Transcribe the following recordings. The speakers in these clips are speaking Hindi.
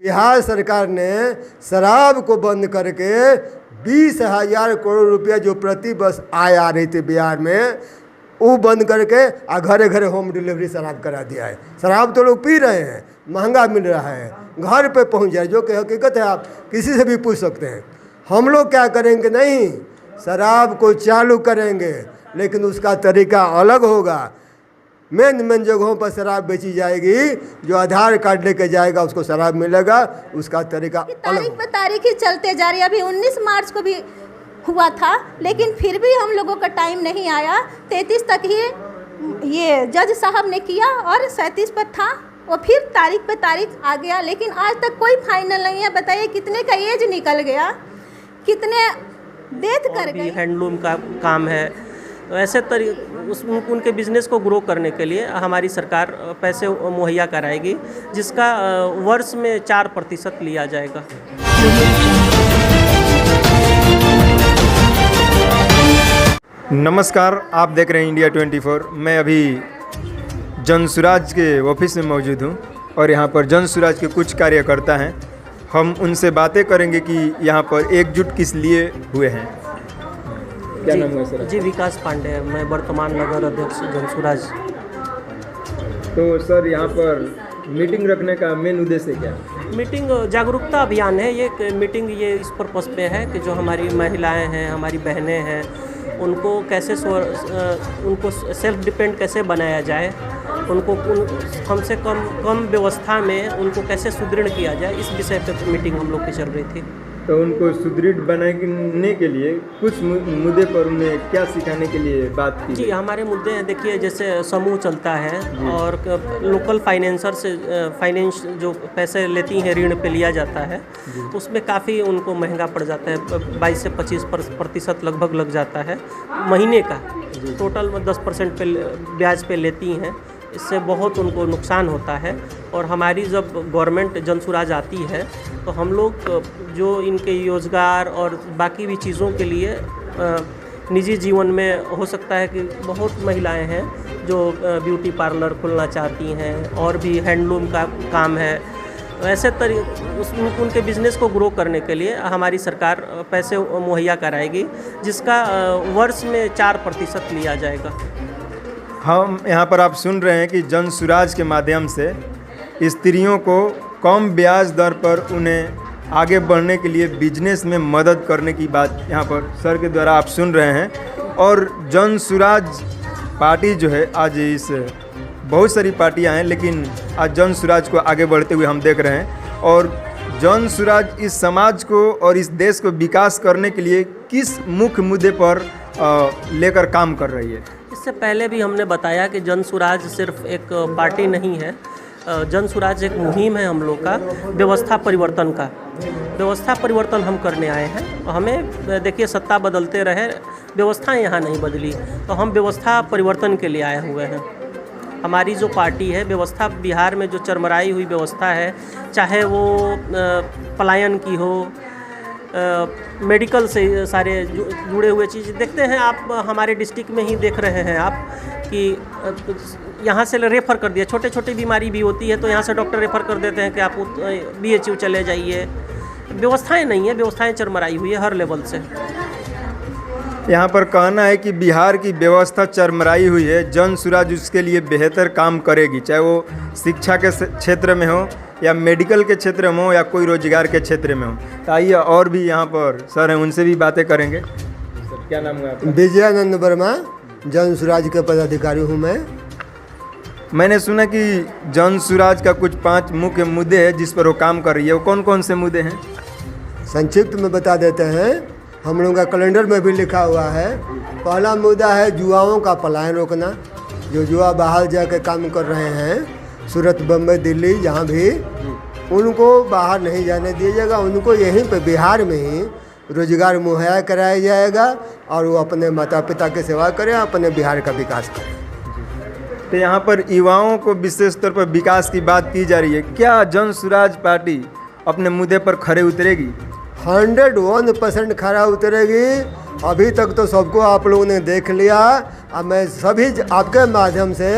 बिहार सरकार ने शराब को बंद करके 20,000 करोड़ रुपया जो प्रति वर्ष आय आ रही थी बिहार में, वो बंद करके घरे घरे होम डिलीवरी शराब करा दिया है। शराब तो लोग पी रहे हैं, महंगा मिल रहा है, घर पे पहुंच जाए, जो कि हकीकत है, आप किसी से भी पूछ सकते हैं। हम लोग क्या करेंगे, नहीं, शराब को चालू करेंगे, लेकिन उसका तरीका अलग होगा। मेन जगहों पर शराब बेची जाएगी, जो आधार कार्ड लेके जाएगा उसको शराब मिलेगा, उसका तरीका तारीख पे तारीख ही चलते जा रही है। अभी 19 मार्च को भी हुआ था, लेकिन फिर भी हम लोगों का टाइम नहीं आया। 33 तक ही ये जज साहब ने किया और 37 पर था, और फिर तारीख पे तारीख आ गया, लेकिन आज तक कोई फाइनल नहीं है। बताइए कितने का एज निकल गया, कितने डेथ कर गए। हैंडलूम का काम है, तो ऐसे उनके बिजनेस को ग्रो करने के लिए हमारी सरकार पैसे मुहैया कराएगी, जिसका वर्ष में 4% लिया जाएगा। नमस्कार, आप देख रहे हैं इंडिया 24। मैं अभी जनसुराज के ऑफिस में मौजूद हूं और यहां पर जनसुराज के कुछ कार्यकर्ता हैं। हम उनसे बातें करेंगे कि यहां पर एकजुट किस लिए हुए हैं। क्या नाम है सर? जी, विकास पांडे है, मैं वर्तमान नगर अध्यक्ष जनसुराज। तो सर, यहाँ पर मीटिंग रखने का मेन उद्देश्य क्या है? मीटिंग जागरूकता अभियान है। ये मीटिंग ये इस पर्पस पे है कि जो हमारी महिलाएं हैं, हमारी बहनें हैं, उनको कैसे उनको सेल्फ डिपेंड कैसे बनाया जाए, उनको कम से कम व्यवस्था में उनको कैसे सुदृढ़ किया जाए, इस विषय पे मीटिंग हम लोग की चल रही थी। तो उनको सुदृढ़ बनाने के लिए कुछ मुद्दे पर उन्हें क्या सिखाने के लिए बात की? जी, हमारे मुद्दे हैं, देखिए, जैसे समूह चलता है और लोकल फाइनेंसर से फाइनेंस जो पैसे लेती हैं, ऋण पे लिया जाता है, उसमें काफ़ी उनको महंगा पड़ जाता है। 22 से 25% लगभग लग जाता है महीने का। टोटल में 10% पे ब्याज पे लेती हैं, इससे बहुत उनको नुकसान होता है। और हमारी जब गवर्नमेंट जनसुराज आती है तो हम लोग जो इनके रोजगार और बाकी भी चीज़ों के लिए निजी जीवन में हो सकता है कि बहुत महिलाएं हैं जो ब्यूटी पार्लर खोलना चाहती हैं, और भी हैंडलूम का काम है, ऐसे उनके बिजनेस को ग्रो करने के लिए हमारी सरकार पैसे मुहैया कराएगी, जिसका वर्ष में 4% लिया जाएगा। हम यहाँ पर आप सुन रहे हैं कि जनसुराज के माध्यम से स्त्रियों को कम ब्याज दर पर उन्हें आगे बढ़ने के लिए बिजनेस में मदद करने की बात यहाँ पर सर के द्वारा आप सुन रहे हैं। और जनसुराज पार्टी जो है, आज इस बहुत सारी पार्टियाँ हैं, लेकिन आज जनसुराज को आगे बढ़ते हुए हम देख रहे हैं। और जनसुराज इस समाज को और इस देश को विकास करने के लिए किस मुख्य मुद्दे पर लेकर काम कर रही है? इससे पहले भी हमने बताया कि जनसुराज सिर्फ एक पार्टी नहीं है। जनसुराज एक मुहिम है हम लोग का, व्यवस्था परिवर्तन का। व्यवस्था परिवर्तन हम करने आए हैं। हमें देखिए, सत्ता बदलते रहे, व्यवस्थाएं यहाँ नहीं बदली, तो हम व्यवस्था परिवर्तन के लिए आए हुए हैं। हमारी जो पार्टी है, व्यवस्था बिहार में जो चरमराई हुई व्यवस्था है, चाहे वो पलायन की हो, मेडिकल से सारे जुड़े हुए चीज़ देखते हैं आप। हमारे डिस्ट्रिक्ट में ही देख रहे हैं आप कि यहाँ से रेफ़र कर दिया, छोटे छोटी बीमारी भी होती है तो यहाँ से डॉक्टर रेफ़र कर देते हैं कि आप BHU चले जाइए। व्यवस्थाएं नहीं है, व्यवस्थाएं चरमराई हुई है हर लेवल से। यहाँ पर कहना है कि बिहार की व्यवस्था चरमराई हुई है, जनसुराज उसके लिए बेहतर काम करेगी, चाहे वो शिक्षा के क्षेत्र में हो या मेडिकल के क्षेत्र में हो या कोई रोजगार के क्षेत्र में हो। तो आइए, और भी यहाँ पर सर हैं, उनसे भी बातें करेंगे। सर, क्या नाम है आपका? विजयानंद वर्मा, जनसुराज के पदाधिकारी हूँ मैं। मैंने सुना कि जनसुराज का कुछ 5 मुख्य मुद्दे हैं जिस पर वो काम कर रही है। वो कौन कौन से मुद्दे हैं? संक्षिप्त में बता देते हैं, हम लोगों का कैलेंडर में भी लिखा हुआ है। पहला मुद्दा है युवाओं का पलायन रोकना। जो युवा बाहर जाकर काम कर रहे हैं, सूरत, बम्बई, दिल्ली, जहाँ भी, उनको बाहर नहीं जाने दिया जाएगा। उनको यहीं पे बिहार में ही रोजगार मुहैया कराया जाएगा और वो अपने माता पिता की सेवा करें, अपने बिहार का विकास करें। तो यहाँ पर युवाओं को विशेष तौर पर विकास की बात की जा रही है। क्या जनसुराज पार्टी अपने मुद्दे पर खरे उतरेगी? 101% खरा उतरेगी। अभी तक तो सबको आप लोगों ने देख लिया। अब मैं सभी आपके माध्यम से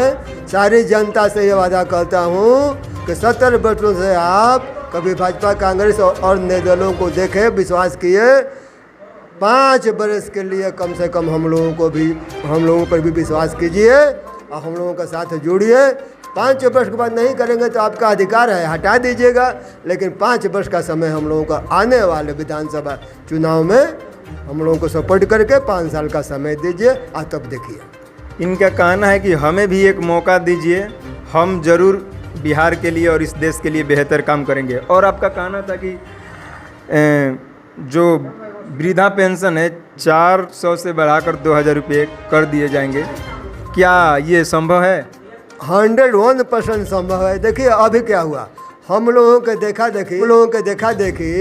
सारी जनता से ये वादा करता हूँ कि 70 वर्षों से आप कभी भाजपा कांग्रेस और नए दलों को देखे, विश्वास किए, 5 बरस के लिए कम से कम हम लोगों पर भी विश्वास कीजिए और हम लोगों का साथ जुड़िए। 5 वर्ष के बाद नहीं करेंगे तो आपका अधिकार है, हटा दीजिएगा, लेकिन 5 वर्ष का समय हम लोगों का आने वाले विधानसभा चुनाव में हम लोगों को सपोर्ट करके 5 साल का समय दीजिए और तब देखिए। इनका कहना है कि हमें भी एक मौका दीजिए, हम जरूर बिहार के लिए और इस देश के लिए बेहतर काम करेंगे। और आपका कहना था कि जो वृद्धा पेंशन है 400 से बढ़ाकर 2000 रुपये कर दिए जाएंगे, क्या ये संभव है? 101% संभव है। देखिए अभी क्या हुआ, हम लोगों के देखा देखी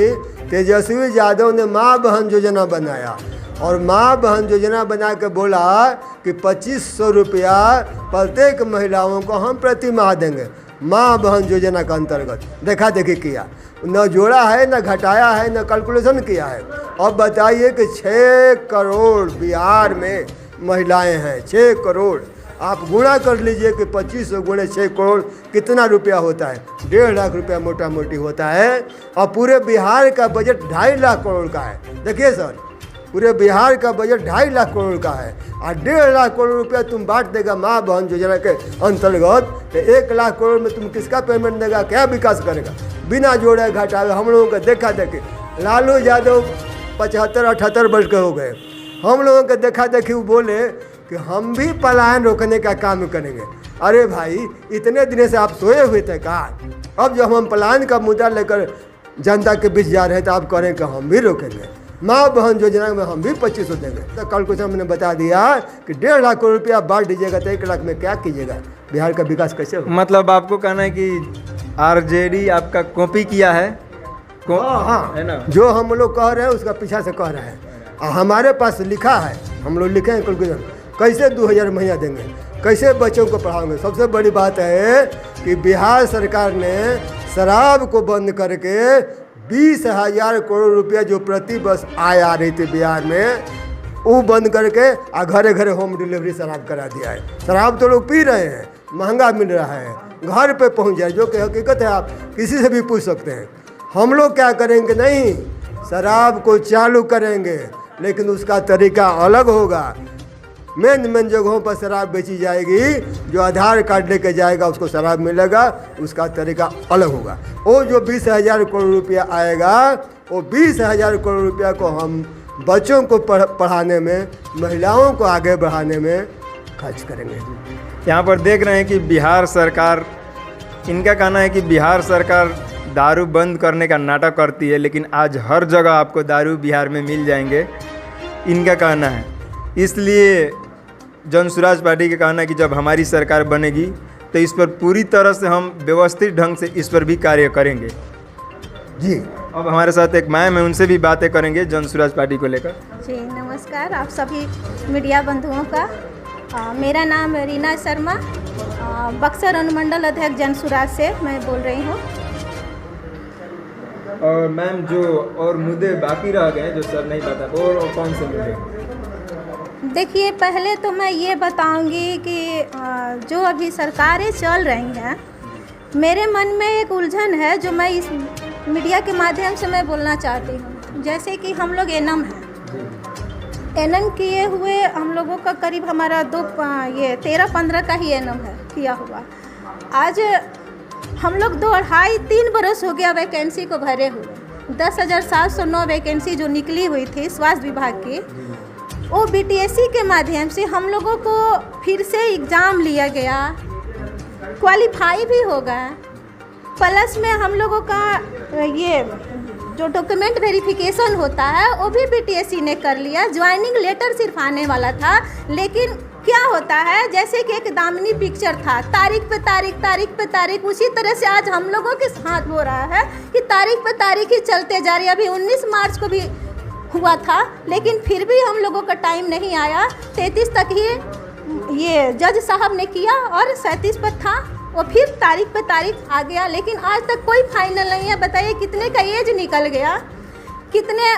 तेजस्वी यादव ने माँ बहन योजना बनाया और माँ बहन योजना बना के बोला कि 2500 रुपया प्रत्येक महिलाओं को हम प्रति माह देंगे। माँ बहन योजना का अंतर्गत देखा देखी किया, न जोड़ा है, न घटाया है, न कैलकुलेशन किया है। अब बताइए कि 6 करोड़ बिहार में महिलाएं हैं, 6 करोड़। आप गुणा कर लीजिए कि 2500 गुणे 6 करोड़ कितना रुपया होता है। 1.5 लाख रुपया मोटा मोटी होता है और पूरे बिहार का बजट 2.5 लाख करोड़ का है। देखिए सर, पूरे बिहार का बजट 2.5 लाख करोड़ का है और 1.5 लाख करोड़ रुपया तुम बांट देगा माँ बहन योजना के अंतर्गत, तो 1 लाख करोड़ में तुम किसका पेमेंट देगा, क्या विकास करेगा? बिना जोड़े घटाए। हम लोगों को देखा देखी, लालू यादव 75-78 वर्ष के हो गए, हम लोगों के देखा देखी वो बोले कि हम भी पलायन रोकने का काम करेंगे। अरे भाई, इतने दिन से आप सोए हुए थे का? अब जब हम पलायन का मुद्दा लेकर जनता के बीच जा रहे हैं तो आप करें कि हम भी रोकेंगे। माँ बहन योजना में हम भी 2500 देंगे। तो कल कुछ हमने बता दिया कि 1.5 लाख करोड़ रुपया बांट दीजिएगा तो 1 लाख में क्या कीजिएगा? बिहार का विकास कैसे होगा? मतलब आपको कहना है कि आरजेडी आपका कॉपी किया है? हाँ, है ना? जो हम लोग कह रहे हैं उसका पीछा से कह रहे हैं और हमारे पास लिखा है, हम लोग लिखे हैं कैलकुलेशन, कैसे 2000 महीना देंगे, कैसे बच्चों को पढ़ाओगे। सबसे बड़ी बात है कि बिहार सरकार ने शराब को बंद करके 20,000 करोड़ रुपया जो प्रति वर्ष आय आ रही थी बिहार में, वो बंद करके और घरे घरे होम डिलीवरी शराब करा दिया है। शराब तो लोग पी रहे हैं, महंगा मिल रहा है, घर पे पहुंच जाए, जो कि हकीकत है, आप किसी से भी पूछ सकते हैं। हम लोग क्या करेंगे, नहीं, शराब को चालू करेंगे लेकिन उसका तरीका अलग होगा। मेन जगहों पर शराब बेची जाएगी, जो आधार कार्ड लेके जाएगा उसको शराब मिलेगा, उसका तरीका अलग होगा। वो जो 20,000 करोड़ रुपया आएगा, वो 20,000 करोड़ रुपया को हम बच्चों को पढ़ाने में, महिलाओं को आगे बढ़ाने में खर्च करेंगे। यहाँ पर देख रहे हैं कि बिहार सरकार, इनका कहना है कि बिहार सरकार दारू बंद करने का नाटक करती है, लेकिन आज हर जगह आपको दारू बिहार में मिल जाएंगे, इनका कहना है। इसलिए जन सुराज पार्टी का कहना है कि जब हमारी सरकार बनेगी तो इस पर पूरी तरह से हम व्यवस्थित ढंग से इस पर भी कार्य करेंगे। जी, अब हमारे साथ एक मैम है, उनसे भी बातें करेंगे जन सुराज पार्टी को लेकर। जी नमस्कार आप सभी मीडिया बंधुओं का। मेरा नाम रीना शर्मा, बक्सर अनुमंडल अध्यक्ष जन सुराज से मैं बोल रही हूँ। और मैम, जो और मुद्दे बाकी रह गए जो सर नहीं पता, और कौन से मुद्दे? देखिए, पहले तो मैं ये बताऊंगी कि जो अभी सरकारें चल रही हैं, मेरे मन में एक उलझन है जो मैं इस मीडिया के माध्यम से मैं बोलना चाहती हूँ। जैसे कि हम लोग एनम हैं, एनम किए हुए हम लोगों का करीब हमारा 13-15 का ही एनम है किया हुआ। आज हम लोग 2-2.5-3 बरस हो गया वैकेंसी को भरे हुए। 10,709 वैकेंसी जो निकली हुई थी स्वास्थ्य विभाग की, वो BTSC के माध्यम से हम लोगों को फिर से एग्ज़ाम लिया गया, क्वालिफाई भी हो गया। प्लस में हम लोगों का ये जो डॉक्यूमेंट वेरिफिकेशन होता है वो भी BTSC ने कर लिया। ज्वाइनिंग लेटर सिर्फ आने वाला था, लेकिन क्या होता है, जैसे कि एक दामिनी पिक्चर था, तारीख पे तारीख, उसी तरह से आज हम लोगों के साथ हो रहा है कि तारीख पे तारीख ही चलते जा रही है। अभी 19 मार्च को भी हुआ था, लेकिन फिर भी हम लोगों का टाइम नहीं आया। 33 तक ही ये जज साहब ने किया और 37 पर था, वो फिर तारीख पे तारीख आ गया, लेकिन आज तक कोई फाइनल नहीं है। बताइए कितने का एज निकल गया, कितने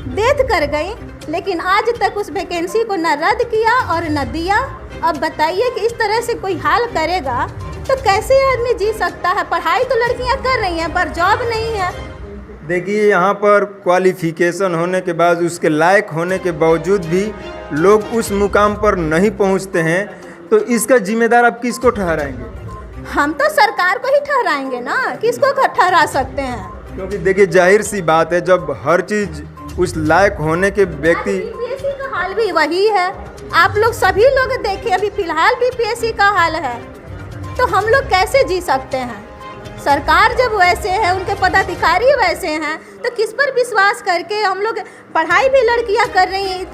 डेथ कर गई, लेकिन आज तक उस वैकेंसी को न रद्द किया और न दिया। अब बताइए कि इस तरह से कोई हाल करेगा तो कैसे आदमी जी सकता है? पढ़ाई तो लड़कियां कर रही हैं पर जॉब नहीं है। देखिए, यहाँ पर क्वालिफिकेशन होने के बाद, उसके लायक होने के बावजूद भी लोग उस मुकाम पर नहीं पहुँचते हैं, तो इसका जिम्मेदार आप किसको ठहराएंगे? हम तो सरकार को ही ठहराएंगे ना, किसको ठहरा सकते हैं? क्योंकि देखिए, जाहिर सी बात है, जब हर चीज़ उस लायक होने के व्यक्ति, बीपीएससी का हाल भी वही है। आप लोग सभी लोग देखें, अभी फिलहाल बीपीएससी का हाल है, तो हम लोग कैसे जी सकते हैं? सरकार जब वैसे है, उनके पदाधिकारी वैसे हैं, तो किस पर विश्वास करके हम लोग? पढ़ाई भी लड़कियां कर रही हैं,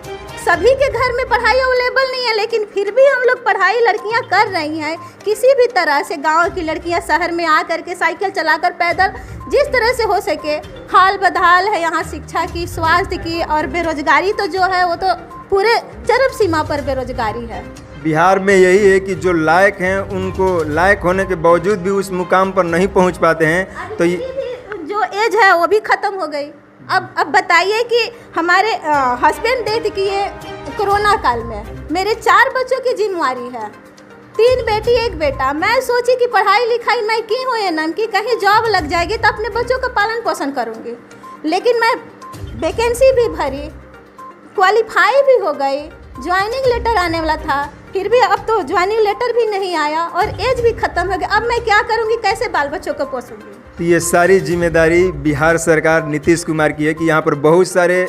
सभी के घर में पढ़ाई अवेलेबल नहीं है, लेकिन फिर भी हम लोग पढ़ाई लड़कियां कर रही हैं। किसी भी तरह से गांव की लड़कियां शहर में आ करके साइकिल चलाकर पैदल जिस तरह से हो सके, हाल बदहाल है यहाँ शिक्षा की, स्वास्थ्य की, और बेरोजगारी तो जो है वो तो पूरे चरम सीमा पर बेरोजगारी है। बिहार में यही है कि जो लायक हैं, उनको लायक होने के बावजूद भी उस मुकाम पर नहीं पहुंच पाते हैं। तो जो एज है वो भी ख़त्म हो गई। अब बताइए कि हमारे हस्बैंड डेथ किए कोरोना काल में, मेरे 4 बच्चों की जिम्मेवारी है, 3 बेटी 1 बेटा। मैं सोची कि पढ़ाई लिखाई मैं की हो नाम की कहीं जॉब लग जाएगी तो अपने बच्चों का पालन पोषण करूँगी, लेकिन मैं वैकेंसी भी भरी, क्वालिफाई भी हो गई, ज्वाइनिंग लेटर आने वाला था, फिर भी अब तो ज्वाइनिंग लेटर भी नहीं आया और एज भी ख़त्म हो गई। अब मैं क्या करूँगी, कैसे बाल बच्चों को पोसूंगी? तो ये सारी जिम्मेदारी बिहार सरकार नीतीश कुमार की है कि यहाँ पर बहुत सारे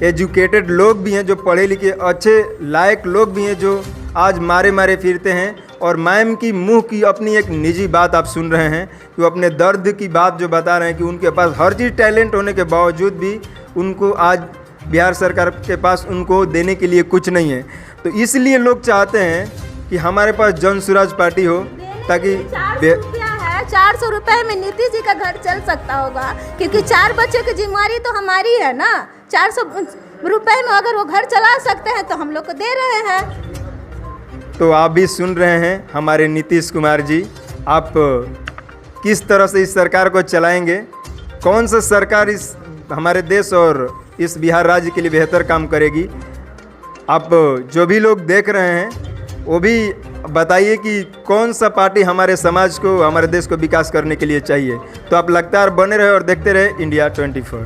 एजुकेटेड लोग भी हैं, जो पढ़े लिखे अच्छे लायक लोग भी हैं, जो आज मारे मारे फिरते हैं। और मैम की मुंह की अपनी एक निजी बात आप सुन रहे हैं कि वो अपने दर्द की बात जो बता रहे हैं कि उनके पास हर चीज़ टैलेंट होने के बावजूद भी उनको आज बिहार सरकार के पास उनको देने के लिए कुछ नहीं है। तो इसलिए लोग चाहते हैं कि हमारे पास जन स्वराज पार्टी हो, ताकि 400 रुपये में नीतीश जी का घर चल सकता होगा, क्योंकि 4 बच्चों की जिम्मेवारी तो हमारी है ना। 400 रुपये में अगर वो घर चला सकते हैं तो हम लोग को दे रहे हैं। तो आप भी सुन रहे हैं हमारे नीतीश कुमार जी, आप किस तरह से इस सरकार को चलाएंगे, कौन सा सरकार इस हमारे देश और इस बिहार राज्य के लिए बेहतर काम करेगी। आप जो भी लोग देख रहे हैं वो भी बताइए कि कौन सा पार्टी हमारे समाज को, हमारे देश को विकास करने के लिए चाहिए। तो आप लगातार बने रहे और देखते रहे इंडिया 24।